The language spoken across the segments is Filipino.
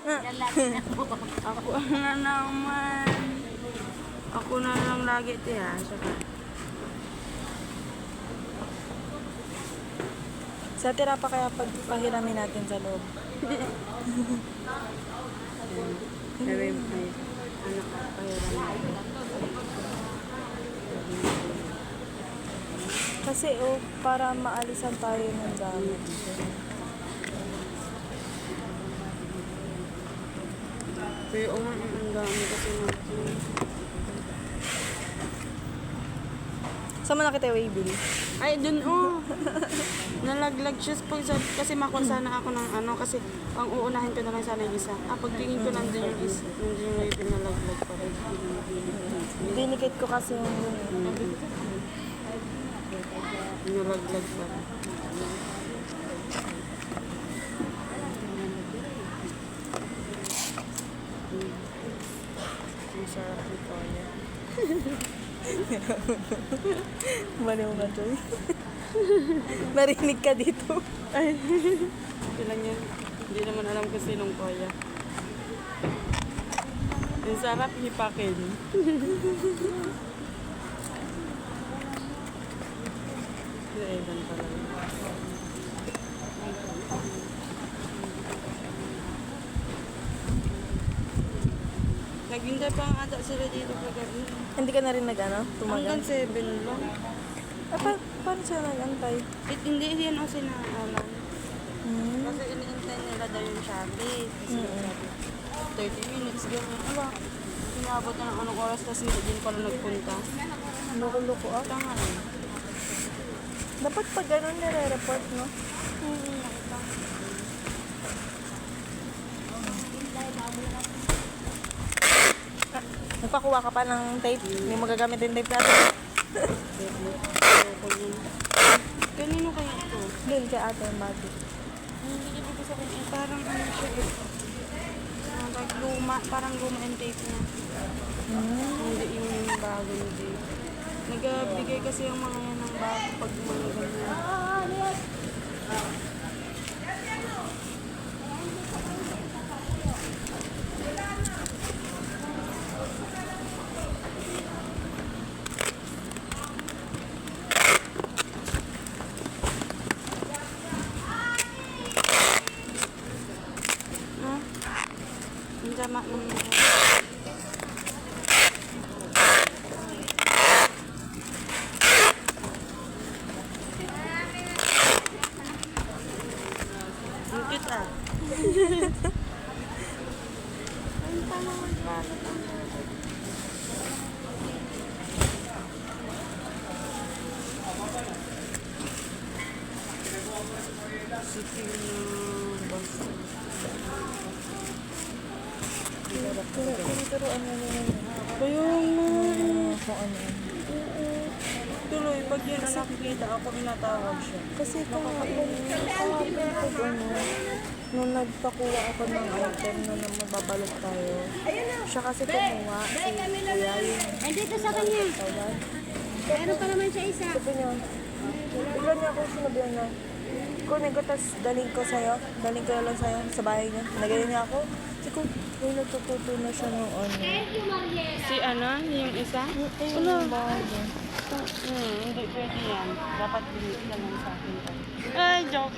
Ako na naman. Ako na lang lagi tiya. Saka. Sa tira pa kaya pagpahiramin natin sa loob. Sabi mo, anak ka, pahiram. Kasi para maalisan tayo ng gamit. Pero ang dami kasi natin. Saan mo nakita yung waybill? Ay, dun nalaglag siya kasi makuha sana ako ng ano kasi ang uunahin ko na lang sana yung isa. Pagtingin ko nandun yung isa. Nandun yung waybill nalaglag pa rin. Dinikit ko kasi yung Nalaglag pa rin. Ang sarap nito yan. Baliw ka, Joy. Narinig ka dito. Ay, ilan yan? Hindi naman alam kung sinong kuya. Ang sarap hipakin. Evan pala yun. Naghintay pa nga ata sila dito kagabi. Hindi ka na rin tumagal? Hanggang 7 lang. Paano siya nag-antay? Hindi yan o sinaalan. Hmm. Kasi iniintay nila daw yung Shopee. Kasi sabi, 30 minutes gano'n. Aba, inabot na ng anong oras tapos hindi din pala nagpunta. Loko-loko ah. Tanga rin. Dapat pag gano'n nire-report, no? Nagpakuha ka pa ng tape? Hindi mo gagamit yung tape natin? Kanino kaya ito? Doon kay ate yung bago. Hindi ibig ko sabihin, parang ano siya eh. Parang luma yung tape niya. Hindi yung bago yung tape. Nagbigay kasi yung mga yan ng bago pag mga ganyan. Ang sama ng ang cute ah. Ang tanong bakit ang siting na basta. Pero ano naman yun? Kaya nga. Kung ano yun. Tuloy, pag yun ang nakikita ako, inatawag siya. Kasi kahapon ko nung nagpakuha ako ng item na mababalot tayo. Siya kasi kumuha. Si Kuya yung Nandito sa kanya. tawag. Meron pa naman siya isa. Sabi niya, bigla niya ako sinabihan na, kunin ko, tas daling ko sa'yo. Daling ko na lang sa'yo sa bahay niya. Nagaling niya ako. Kasi ko, natututo na siya nung ano. Si ano, yung isa? Wala. Bago. Hindi pwede yan. Dapat binigyan lang sa akin. Ay, joke.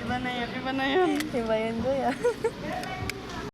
Iba na yun, iba na yun. Iba yun, Joy ah.